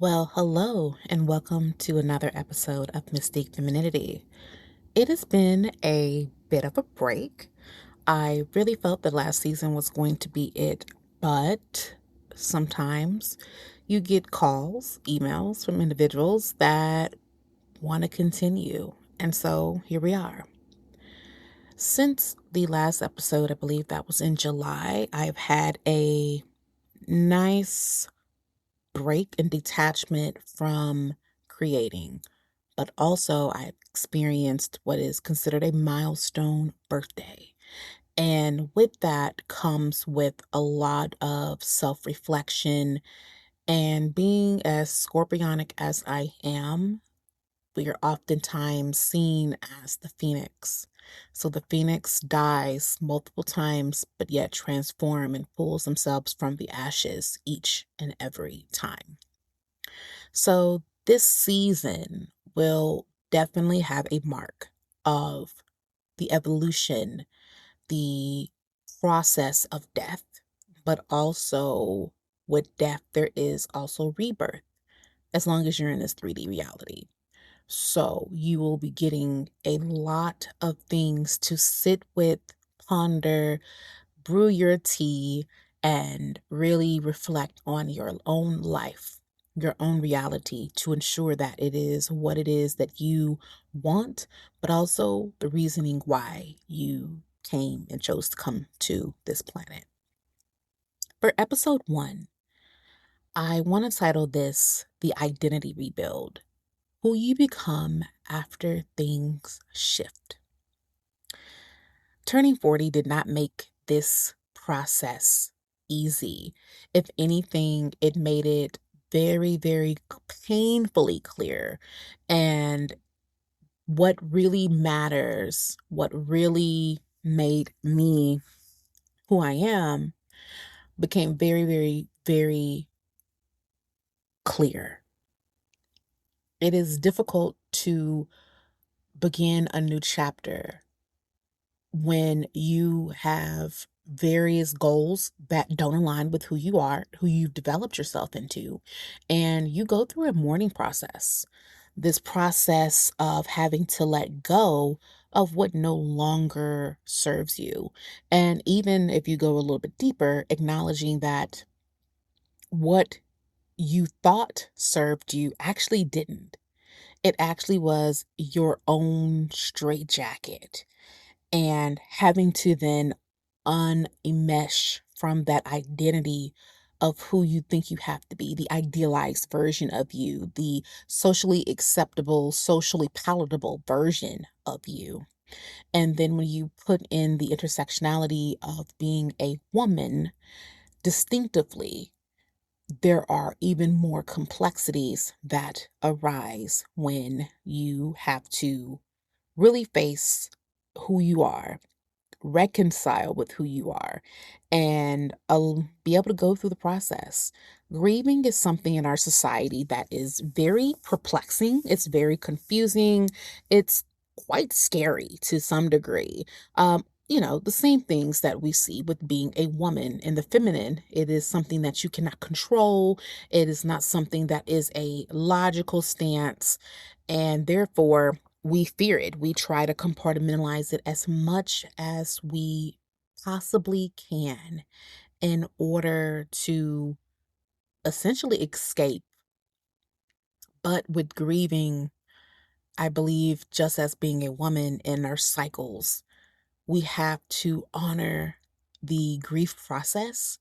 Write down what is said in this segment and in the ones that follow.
Well, hello, and welcome to another episode of Mystique Femininity. It has been a bit of a break. I really felt the last season was going to be it, but sometimes you get calls, emails from individuals that want to continue. And so here we are. Since the last episode, I believe that was in July, I've had a nice break and detachment from creating, but also I've experienced what is considered a milestone birthday. And with that comes with a lot of self reflection. And being as scorpionic as I am, we are oftentimes seen as the phoenix. So the phoenix dies multiple times, but yet transform and pulls themselves from the ashes each and every time. So this season will definitely have a mark of the evolution, the process of death, but also with death, there is also rebirth as long as you're in this 3D reality. So you will be getting a lot of things to sit with, ponder, brew your tea, and really reflect on your own life, your own reality to ensure that it is what it is that you want, but also the reasoning why you came and chose to come to this planet. For episode 1, I want to title this The Identity Rebuild, Who You Become After Things Shift. Turning 40 did not make this process easy. If anything, it made it very, very painfully clear. And what really matters, what really made me who I am, became very, very, very clear. It is difficult to begin a new chapter when you have various goals that don't align with who you are, who you've developed yourself into, and you go through a mourning process. This process of having to let go of what no longer serves you. And even if you go a little bit deeper, acknowledging that what you thought served you actually didn't. It actually was your own straitjacket, and having to then unmesh from that identity of who you think you have to be, the idealized version of you, the socially acceptable, socially palatable version of you. And then when you put in the intersectionality of being a woman distinctively, there are even more complexities that arise when you have to really face who you are, reconcile with who you are, and be able to go through the process. Grieving is something in our society that is very perplexing. It's very confusing. It's quite scary to some degree. The same things that we see with being a woman in the feminine. It is something that you cannot control. It is not something that is a logical stance. And therefore, we fear it. We try to compartmentalize it as much as we possibly can in order to essentially escape. But with grieving, I believe, just as being a woman in our cycles, we have to honor the grief process,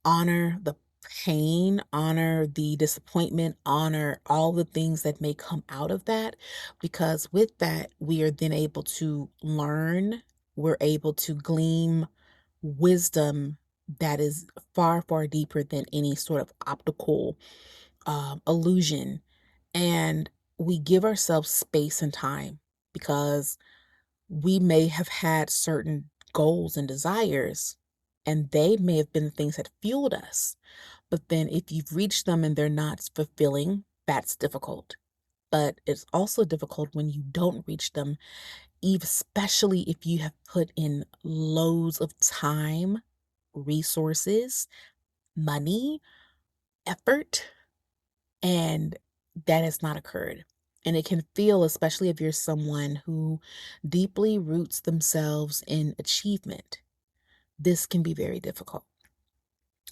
honor the pain, honor the disappointment, honor all the things that may come out of that. Because with that, we are then able to learn, we're able to glean wisdom that is far, far deeper than any sort of optical illusion. And we give ourselves space and time because we may have had certain goals and desires, and they may have been the things that fueled us. But then if you've reached them and they're not fulfilling, that's difficult. But it's also difficult when you don't reach them, especially if you have put in loads of time, resources, money, effort, And that has not occurred. And it can feel, especially if you're someone who deeply roots themselves in achievement, this can be very difficult.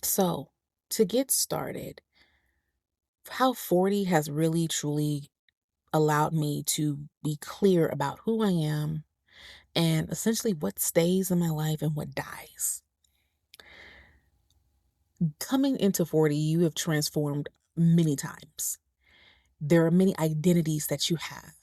So, to get started, how 40 has really truly allowed me to be clear about who I am and essentially what stays in my life and what dies. Coming into 40, you have transformed many times. There are many identities that you have.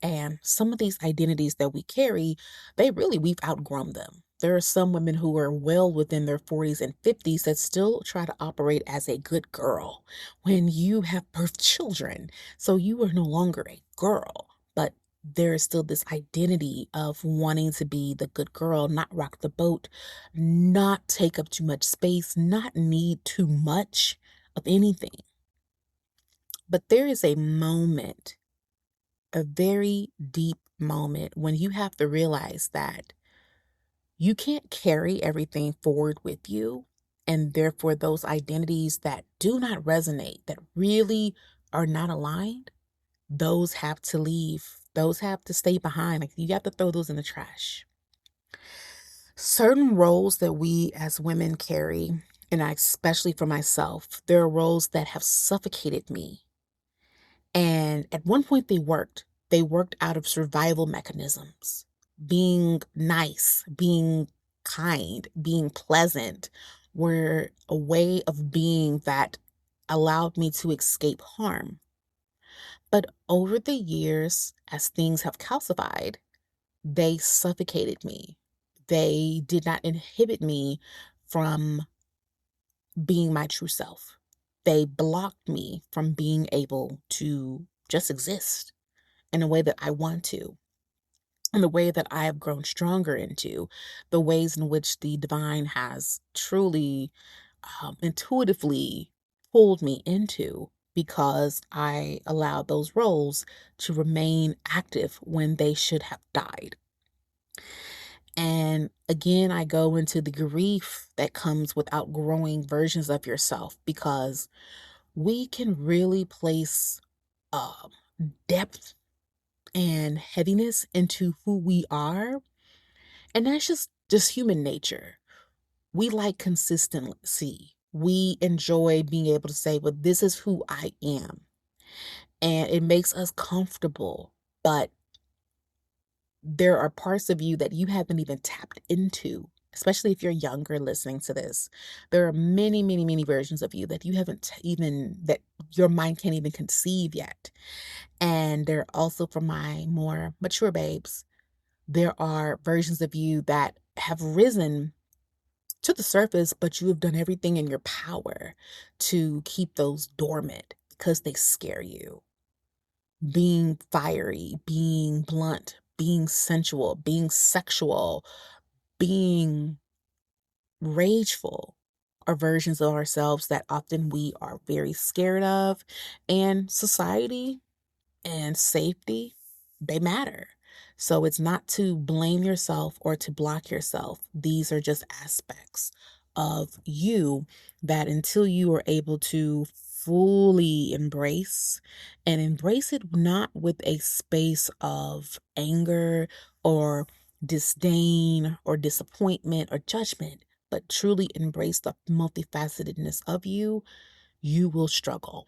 And some of these identities that we carry, we've outgrown them. There are some women who are well within their 40s and 50s that still try to operate as a good girl when you have birthed children. So you are no longer a girl, but there is still this identity of wanting to be the good girl, not rock the boat, not take up too much space, not need too much of anything. But there is a moment, a very deep moment, when you have to realize that you can't carry everything forward with you. And therefore, those identities that do not resonate, that really are not aligned, those have to leave. Those have to stay behind. Like, you have to throw those in the trash. Certain roles that we as women carry, and especially for myself, there are roles that have suffocated me. And at one point they worked. They worked out of survival mechanisms. Being nice, being kind, being pleasant were a way of being that allowed me to escape harm. But over the years, as things have calcified, they suffocated me. They did not inhibit me from being my true self. They blocked me from being able to just exist in a way that I want to, in the way that I have grown stronger into, the ways in which the divine has truly intuitively pulled me into, because I allowed those roles to remain active when they should have died. And again, I go into the grief that comes with outgrowing versions of yourself, because we can really place um, depth and heaviness into who we are. And that's just human nature. We like consistency. We enjoy being able to say, well, this is who I am. And it makes us comfortable. But there are parts of you that you haven't even tapped into, especially if you're younger listening to this. There are many, many, many versions of you that you haven't even, that your mind can't even conceive yet. And they're also, for my more mature babes, there are versions of you that have risen to the surface, but you have done everything in your power to keep those dormant because they scare you. Being fiery, being blunt, being sensual, being sexual, being rageful are versions of ourselves that often we are very scared of. And society and safety, they matter. So it's not to blame yourself or to block yourself. These are just aspects of you that, until you are able to fully embrace, and embrace it not with a space of anger or disdain or disappointment or judgment, but truly embrace the multifacetedness of you, you will struggle.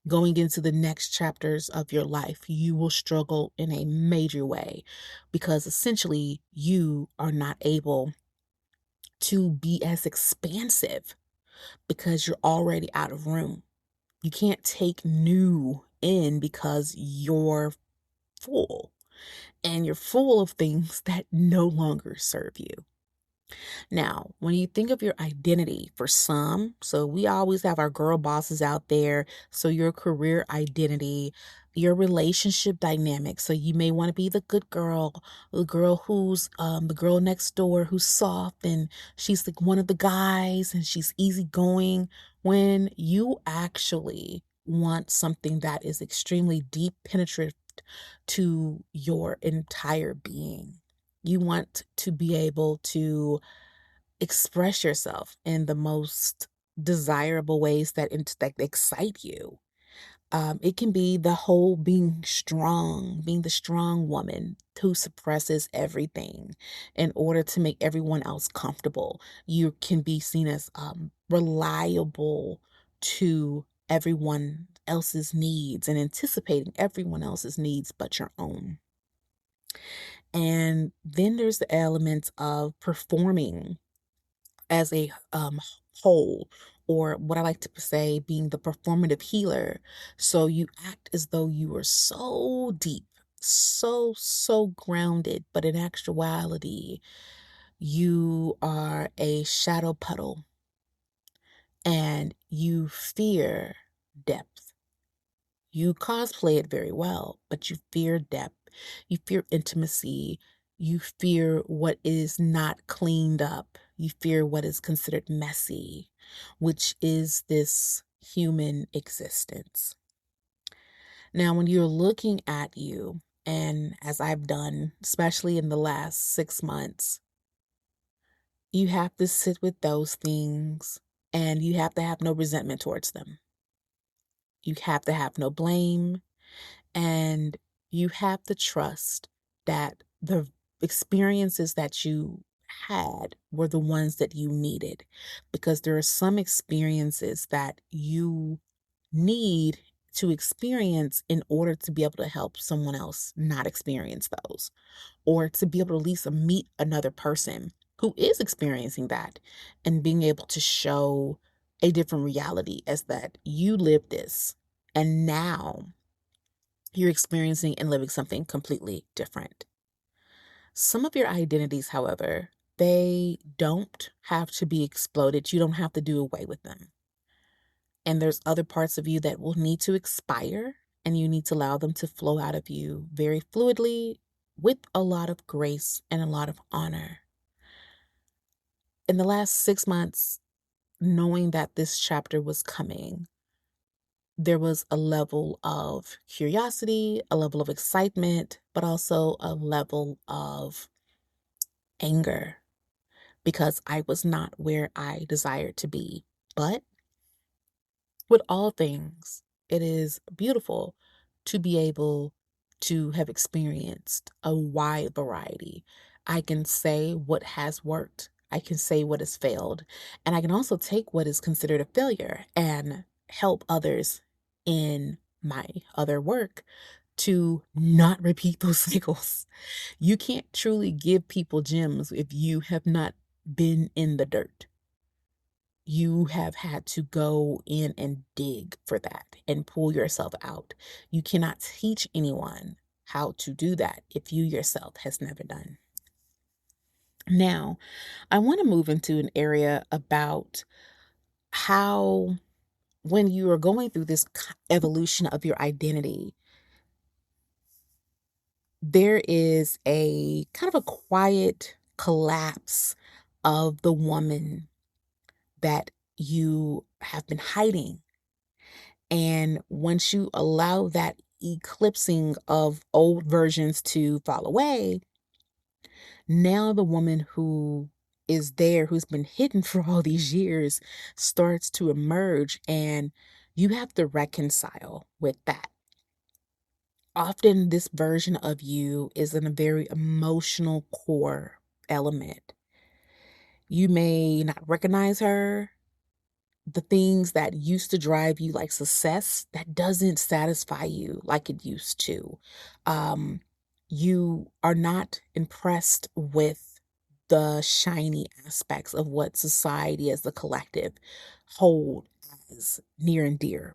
Going into the next chapters of your life, you will struggle in a major way, because essentially you are not able to be as expansive because you're already out of room. You can't take new in because you're full, and you're full of things that no longer serve you. Now, when you think of your identity, for some, so we always have our girl bosses out there. So your career identity, your relationship dynamic. So you may want to be the good girl, the girl who's the girl next door who's soft, and she's like one of the guys and she's easygoing, when you actually want something that is extremely deep, penetrative to your entire being. You want to be able to express yourself in the most desirable ways that excite you. It can be the whole being strong, being the strong woman who suppresses everything in order to make everyone else comfortable. You can be seen as reliable to everyone else's needs and anticipating everyone else's needs but your own. And then there's the element of performing as a whole, or what I like to say, being the performative healer. So you act as though you are so deep, so grounded, but in actuality, you are a shadow puddle and you fear depth. You cosplay it very well, but you fear depth. You fear intimacy. You fear what is not cleaned up. You fear what is considered messy, which is this human existence. Now, when you're looking at you, and as I've done, especially in the last 6 months, you have to sit with those things and you have to have no resentment towards them. You have to have no blame. And you have to trust that the experiences that you had were the ones that you needed, because there are some experiences that you need to experience in order to be able to help someone else not experience those, or to be able to at least meet another person who is experiencing that and being able to show a different reality as that you lived this and now you're experiencing and living something completely different. Some of your identities, however, they don't have to be exploded. You don't have to do away with them. And there's other parts of you that will need to expire, and you need to allow them to flow out of you very fluidly with a lot of grace and a lot of honor. In the last 6 months, knowing that this chapter was coming, there was a level of curiosity, a level of excitement, but also a level of anger because I was not where I desired to be. But with all things, it is beautiful to be able to have experienced a wide variety. I can say what has worked, I can say what has failed, and I can also take what is considered a failure and help others in my other work to not repeat those cycles. You can't truly give people gems if you have not been in the dirt. You have had to go in and dig for that and pull yourself out. You cannot teach anyone how to do that if you yourself has never done. Now, I want to move into an area about how when you are going through this evolution of your identity, there is a kind of a quiet collapse of the woman that you have been hiding. And once you allow that eclipsing of old versions to fall away, now the woman who is there, who's been hidden for all these years, starts to emerge, and you have to reconcile with that. Often, this version of you is in a very emotional core element. You may not recognize her. The things that used to drive you, like success, that doesn't satisfy you like it used to. You are not impressed with the shiny aspects of what society as a collective hold as near and dear.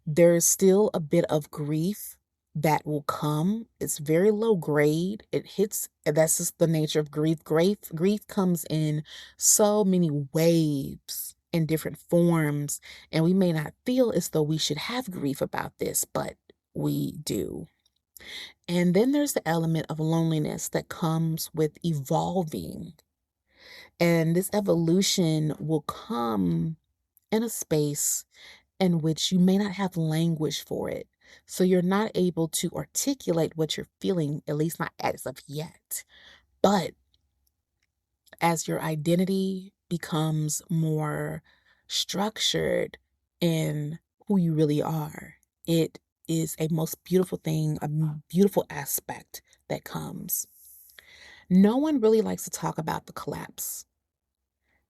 There's still a bit of grief that will come. It's very low grade. It hits, and that's just the nature of grief. Grief comes in so many waves in different forms, and we may not feel as though we should have grief about this, but we do. And then there's the element of loneliness that comes with evolving. And this evolution will come in a space in which you may not have language for it. So you're not able to articulate what you're feeling, at least not as of yet. But as your identity becomes more structured in who you really are. It is a most beautiful thing, a beautiful aspect that comes. No one really likes to talk about the collapse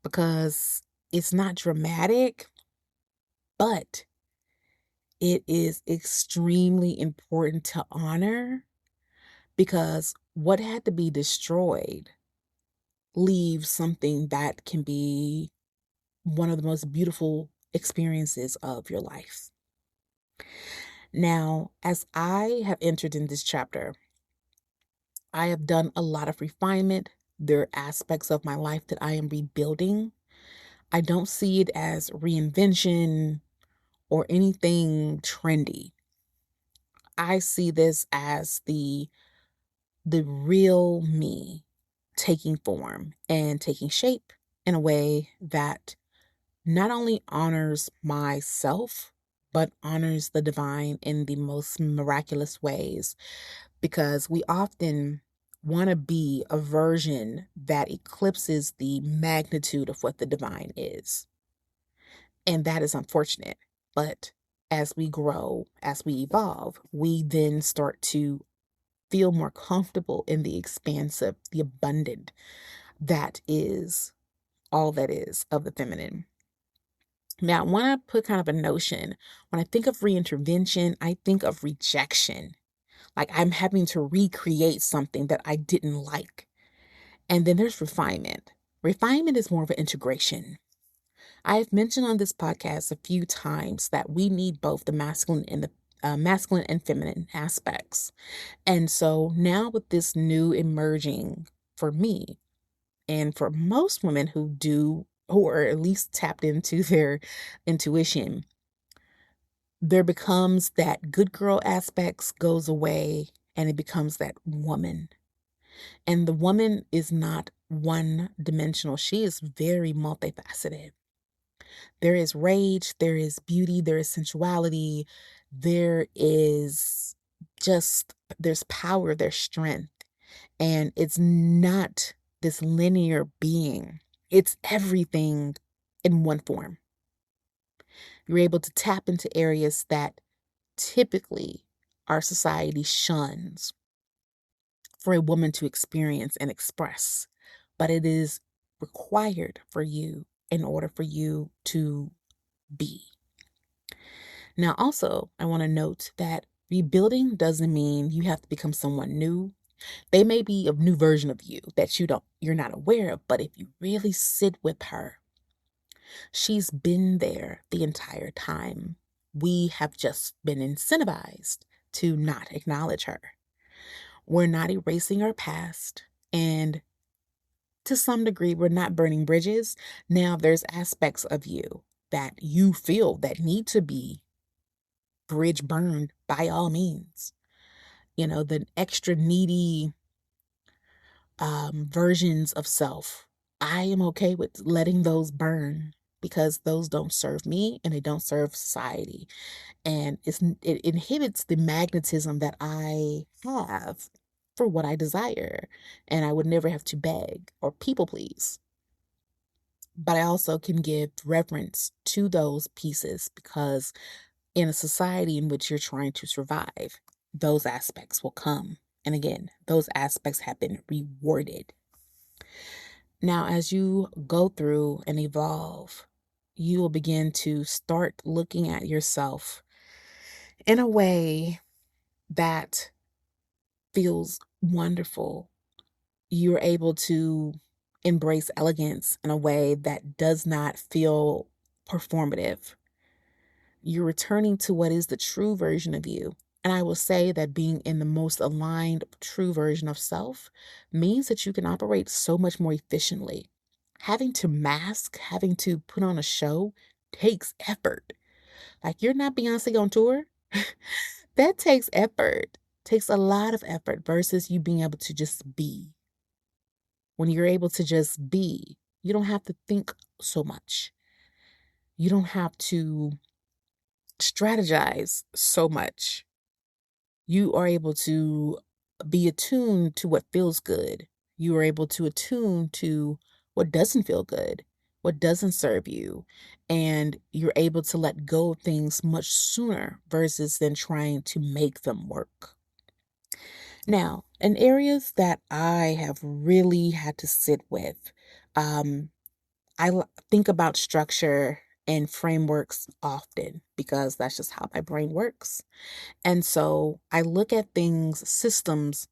because it's not dramatic, but it is extremely important to honor because what had to be destroyed leaves something that can be one of the most beautiful experiences of your life. Now, as I have entered in this chapter, I have done a lot of refinement. There are aspects of my life that I am rebuilding. I don't see it as reinvention or anything trendy. I see this as the real me taking form and taking shape in a way that not only honors myself, but honors the divine in the most miraculous ways. Because we often want to be a version that eclipses the magnitude of what the divine is. And that is unfortunate. But as we grow, as we evolve, we then start to feel more comfortable in the expansive, the abundant that is all that is of the feminine. Now, I want to put kind of a notion. When I think of reintervention, I think of rejection. Like I'm having to recreate something that I didn't like. And then there's refinement. Refinement is more of an integration. I have mentioned on this podcast a few times that we need both the masculine and feminine aspects. And so now with this new emerging for me and for most women who are at least tapped into their intuition, there becomes that good girl aspects goes away and it becomes that woman. And the woman is not one dimensional. She is very multifaceted. There is rage, there is beauty, there is sensuality, there is there's power, there's strength. And it's not this linear being, it's everything in one form. You're able to tap into areas that typically our society shuns for a woman to experience and express, but it is required for you in order for you to be. Now, also, I want to note that rebuilding doesn't mean you have to become someone new. They may be a new version of you that you're not aware of, but if you really sit with her, she's been there the entire time. We have just been incentivized to not acknowledge her. We're not erasing our past, and to some degree, we're not burning bridges. Now, there's aspects of you that you feel that need to be bridge burned by all means. You know, the extra needy versions of self. I am okay with letting those burn because those don't serve me and they don't serve society. And it inhibits the magnetism that I have for what I desire. And I would never have to beg or people please. But I also can give reverence to those pieces because in a society in which you're trying to survive, those aspects will come. And again, those aspects have been rewarded. Now, as you go through and evolve, you will begin to start looking at yourself in a way that feels wonderful. You're able to embrace elegance in a way that does not feel performative. You're returning to what is the true version of you. And I will say that being in the most aligned, true version of self means that you can operate so much more efficiently. Having to mask, having to put on a show takes effort. Like you're not Beyonce on tour. That takes effort, takes a lot of effort versus you being able to just be. When you're able to just be, you don't have to think so much. You don't have to strategize so much. You are able to be attuned to what feels good. You are able to attune to what doesn't feel good. what doesn't serve you, and you're able to let go of things much sooner versus than trying to make them work. Now, in areas that I have really had to sit with, um, think about structure and frameworks often because that's just how my brain works. And so I look at things, systems,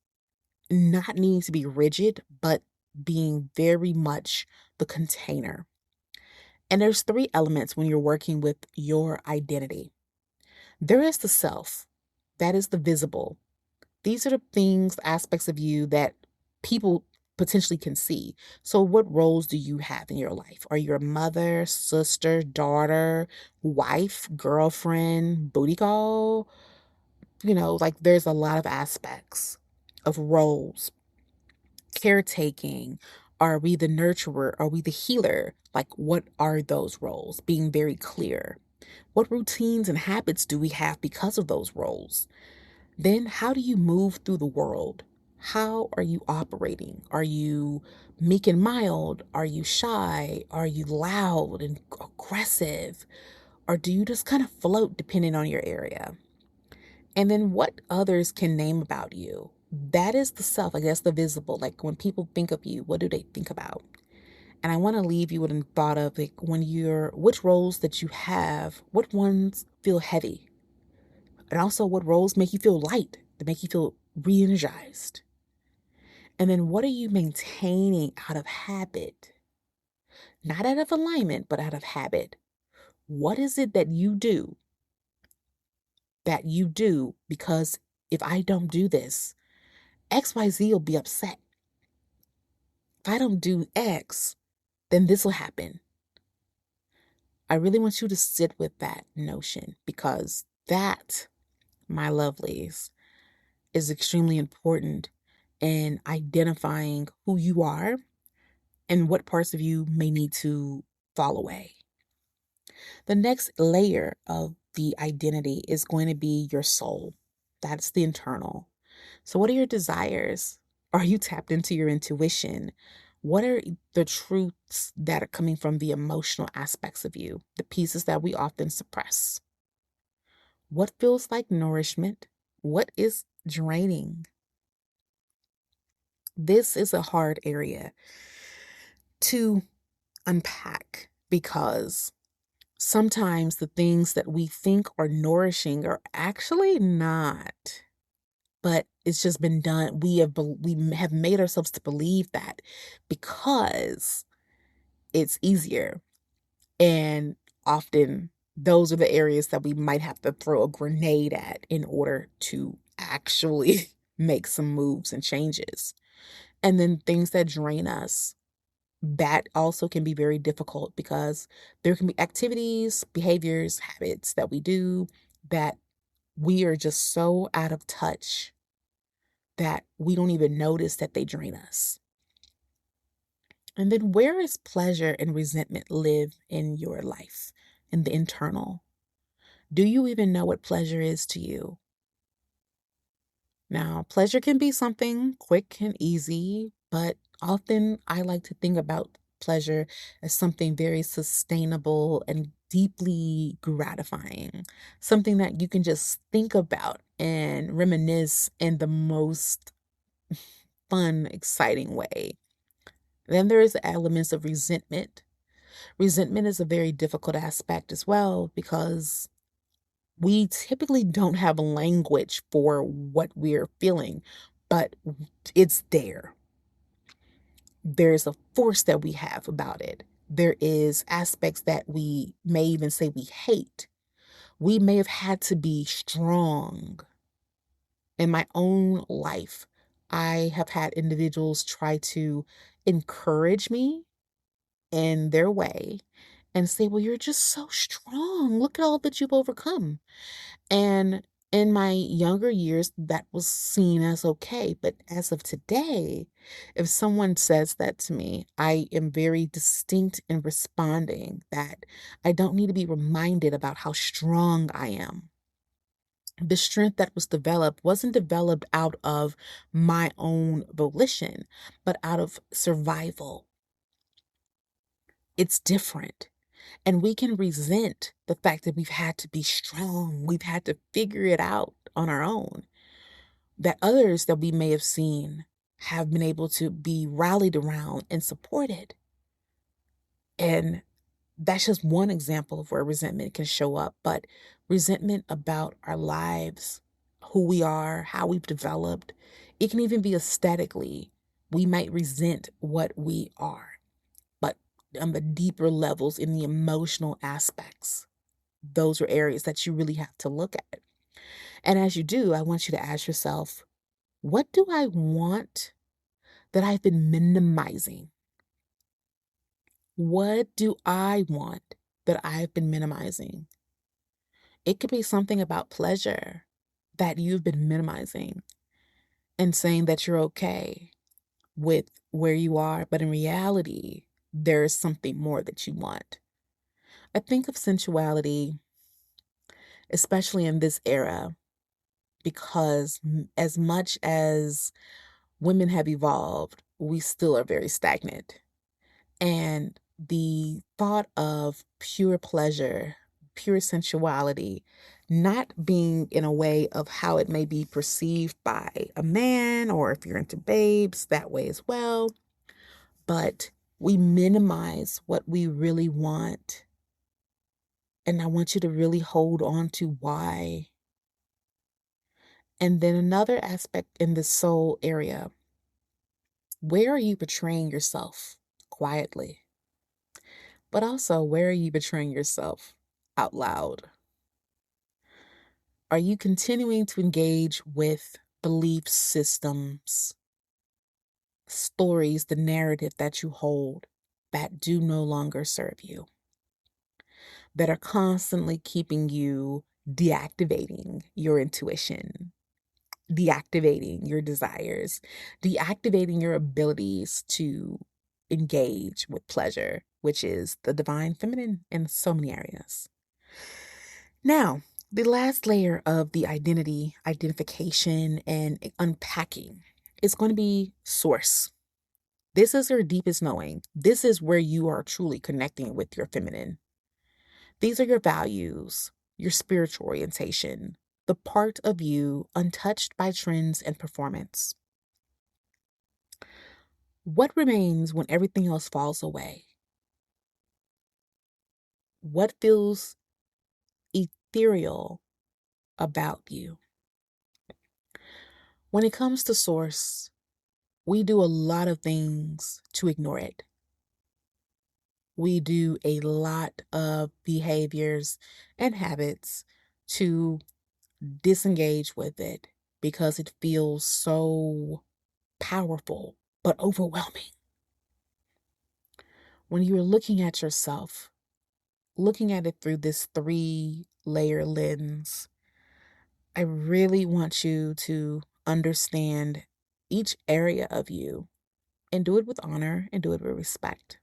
not needing to be rigid, but being very much the container. And there's three elements when you're working with your identity. There is the self, that is the visible. These are the things, aspects of you that people potentially can see. So, what roles do you have in your life? Are you a mother, sister, daughter, wife, girlfriend, booty call? Like there's a lot of aspects of roles. Caretaking. Are we the nurturer? Are we the healer? Like, what are those roles? Being very clear. What routines and habits do we have because of those roles? Then, how do you move through the world? How are you operating? Are you meek and mild? Are you shy? Are you loud and aggressive? Or do you just kind of float depending on your area? And then, what others can name about you? That is the self, I guess, the visible. Like when people think of you, what do they think about? And I want to leave you with a thought of like which roles that you have, what ones feel heavy? And also what roles make you feel light, that make you feel re-energized? And then what are you maintaining out of habit? Not out of alignment, but out of habit. What is it that you do because if I don't do this, XYZ will be upset. If I don't do X, then this will happen. I really want you to sit with that notion because that, my lovelies, is extremely important in identifying who you are and what parts of you may need to fall away. The next layer of the identity is going to be your soul. That's the internal. So, what are your desires? Are you tapped into your intuition? What are the truths that are coming from the emotional aspects of you, the pieces that we often suppress? What feels like nourishment? What is draining? This is a hard area to unpack because sometimes the things that we think are nourishing are actually not. But it's just been done. We have made ourselves to believe that because it's easier. And often those are the areas that we might have to throw a grenade at in order to actually make some moves and changes. And then things that drain us, that also can be very difficult because there can be activities, behaviors, habits that we do that we are just so out of touch that we don't even notice that they drain us. And then where is pleasure and resentment live in your life, in the internal? Do you even know what pleasure is to you? Now, pleasure can be something quick and easy, but often I like to think about pleasure as something very sustainable and deeply gratifying, something that you can just think about and reminisce in the most fun, exciting way. Then there is elements of resentment. Resentment is a very difficult aspect as well because we typically don't have language for what we're feeling, but it's there. There's a force that we have about it. There is aspects that we may even say we hate. We may have had to be strong. In my own life, I have had individuals try to encourage me in their way and say, well, you're just so strong. Look at all that you've overcome. And in my younger years, that was seen as okay. But as of today, if someone says that to me, I am very distinct in responding that I don't need to be reminded about how strong I am. The strength that was developed wasn't developed out of my own volition, but out of survival. It's different. And we can resent the fact that we've had to be strong. We've had to figure it out on our own. That others that we may have seen have been able to be rallied around and supported. And that's just one example of where resentment can show up. But resentment about our lives, who we are, how we've developed, it can even be aesthetically. We might resent what we are, but on the deeper levels, in the emotional aspects, those are areas that you really have to look at. And as you do, I want you to ask yourself, what do I want that I've been minimizing? What do I want that I've been minimizing? It could be something about pleasure that you've been minimizing and saying that you're okay with where you are, but in reality, there's something more that you want. I think of sensuality, especially in this era, because as much as women have evolved, we still are very stagnant. And the thought of pure pleasure, pure sensuality, not being in a way of how it may be perceived by a man, or if you're into babes, that way as well. But we minimize what we really want. And I want you to really hold on to why. And then another aspect in the soul area, where are you betraying yourself quietly? But also, where are you betraying yourself out loud? Are you continuing to engage with belief systems, stories, the narrative that you hold that do no longer serve you, that are constantly keeping you deactivating your intuition, deactivating your desires, deactivating your abilities to engage with pleasure, which is the divine feminine in so many areas? Now, the last layer of the identification, and unpacking is going to be source. This is your deepest knowing. This is where you are truly connecting with your feminine. These are your values, your spiritual orientation, the part of you untouched by trends and performance. What remains when everything else falls away? What feels ethereal about you? When it comes to source, we do a lot of things to ignore it. We do a lot of behaviors and habits to disengage with it because it feels so powerful but overwhelming. When you're looking at yourself, looking at it through this 3-layer lens, I really want you to understand each area of you and do it with honor and do it with respect.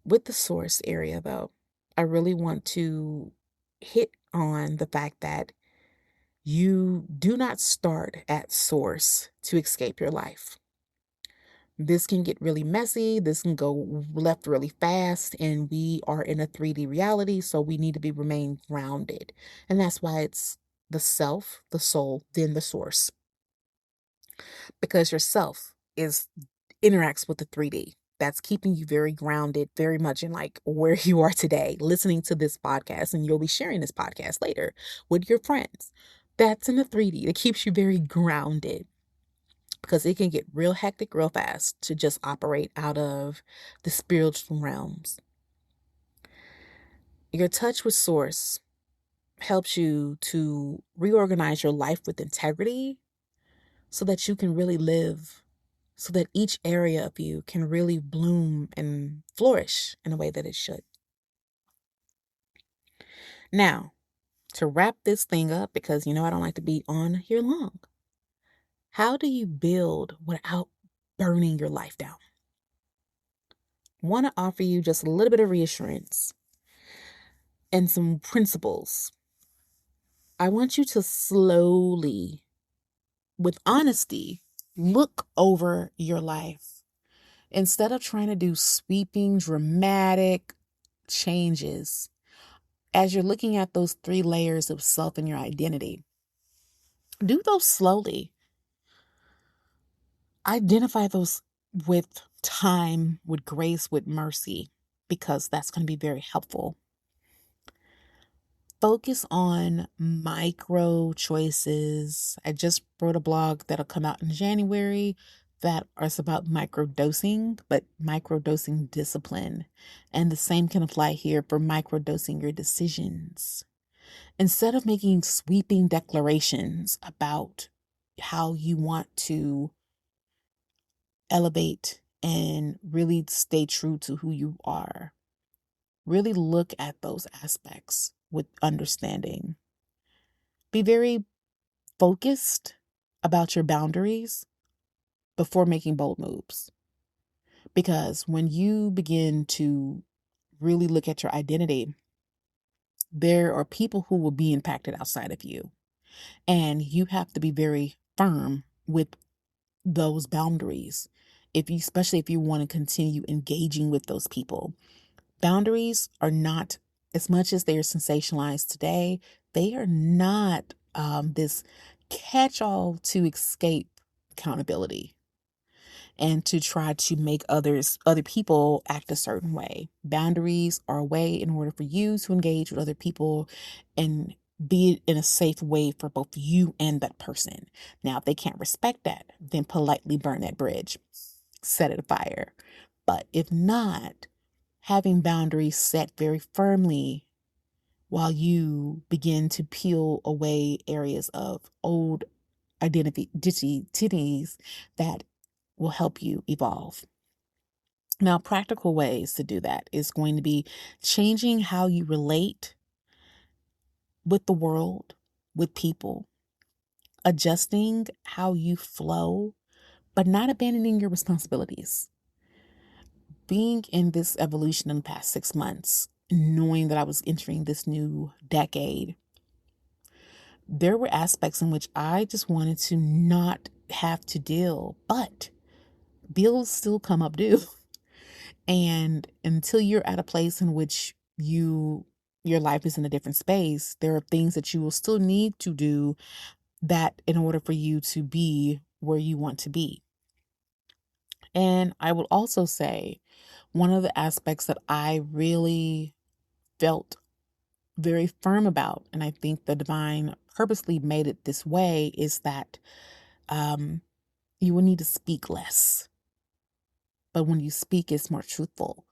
With the source area, though, I really want to hit on the fact that you do not start at source to escape your life. This can get really messy. This can go left really fast, and we are in a 3D reality, so we need to be remain grounded. And that's why it's the self, the soul, then the source. Because your self is interacts with the 3D. That's keeping you very grounded, very much in like where you are today, listening to this podcast, and you'll be sharing this podcast later with your friends. That's in the 3D. It keeps you very grounded because it can get real hectic real fast to just operate out of the spiritual realms. Your touch with source helps you to reorganize your life with integrity so that you can really live, so that each area of you can really bloom and flourish in a way that it should. Now, to wrap this thing up, because I don't like to be on here long, how do you build without burning your life down? I want to offer you just a little bit of reassurance and some principles. I want you to slowly, with honesty, look over your life Instead of trying to do sweeping, dramatic changes, as you're looking at those 3 layers of self and your identity, do those slowly. Identify those with time, with grace, with mercy, because that's going to be very helpful. Focus on micro choices. I just wrote a blog that'll come out in January that is about microdosing, but microdosing discipline. And the same can apply here for microdosing your decisions. Instead of making sweeping declarations about how you want to elevate and really stay true to who you are, really look at those aspects with understanding. Be very focused about your boundaries before making bold moves. Because when you begin to really look at your identity, there are people who will be impacted outside of you. And you have to be very firm with those boundaries. Especially if you want to continue engaging with those people. Boundaries are not, as much as they are sensationalized today, they are not this catch-all to escape accountability and to try to make other people act a certain way. Boundaries are a way in order for you to engage with other people and be in a safe way for both you and that person. Now, if they can't respect that, then politely burn that bridge, set it afire. But if not, having boundaries set very firmly while you begin to peel away areas of old identities that will help you evolve. Now, practical ways to do that is going to be changing how you relate with the world, with people, adjusting how you flow, but not abandoning your responsibilities. Being in this evolution in the past 6 months, knowing that I was entering this new decade, there were aspects in which I just wanted to not have to deal, but bills still come up due. And until you're at a place in which your life is in a different space, there are things that you will still need to do that in order for you to be where you want to be. And I will also say one of the aspects that I really felt very firm about, and I think the divine purposely made it this way, is that you will need to speak less. But when you speak, it's more truthful.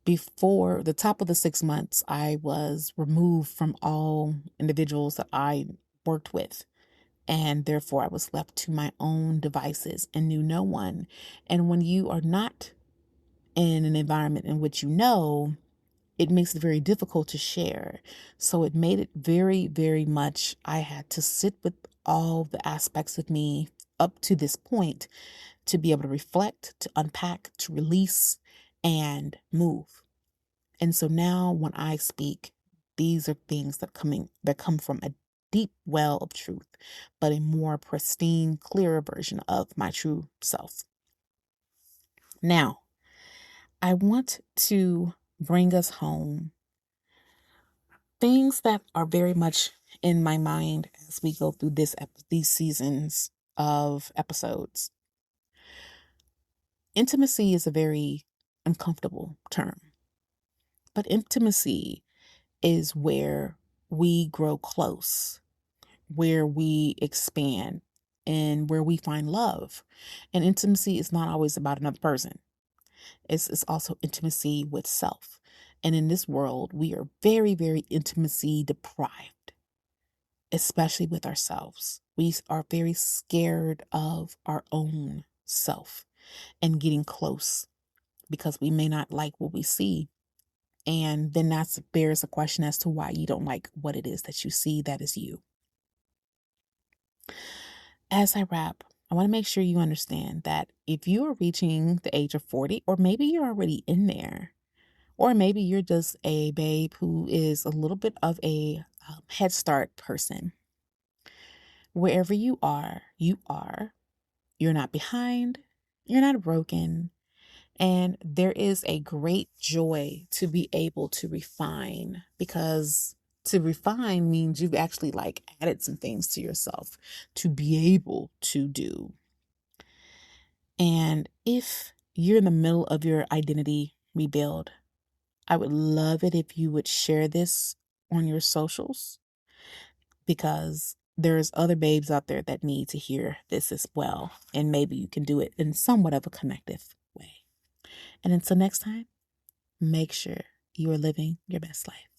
Before the top of the 6 months, I was removed from all individuals that I worked with. And therefore, I was left to my own devices and knew no one. And when you are not in an environment in which you know, it makes it very difficult to share. So it made it very, very much, I had to sit with all the aspects of me up to this point to be able to reflect, to unpack, to release, and move. And so now when I speak, these are things that come from a deep well of truth, but a more pristine, clearer version of my true self. Now, I want to bring us home things that are very much in my mind as we go through these seasons of episodes. Intimacy is a very uncomfortable term, but intimacy is where we grow close, where we expand, and where we find love. And intimacy is not always about another person. It's also intimacy with self. And in this world, we are very, very intimacy deprived, especially with ourselves. We are very scared of our own self and getting close because we may not like what we see. And then bears a question as to why you don't like what it is that you see that is you. As I wrap, I want to make sure you understand that if you are reaching the age of 40, or maybe you're already in there, or maybe you're just a babe who is a little bit of a head start person, wherever you are, you're not behind, you're not broken, And there is a great joy to be able to refine, because to refine means you've actually like added some things to yourself to be able to do. And if you're in the middle of your identity rebuild, I would love it if you would share this on your socials, because there's other babes out there that need to hear this as well. And maybe you can do it in somewhat of a connective way. And until next time, make sure you are living your best life.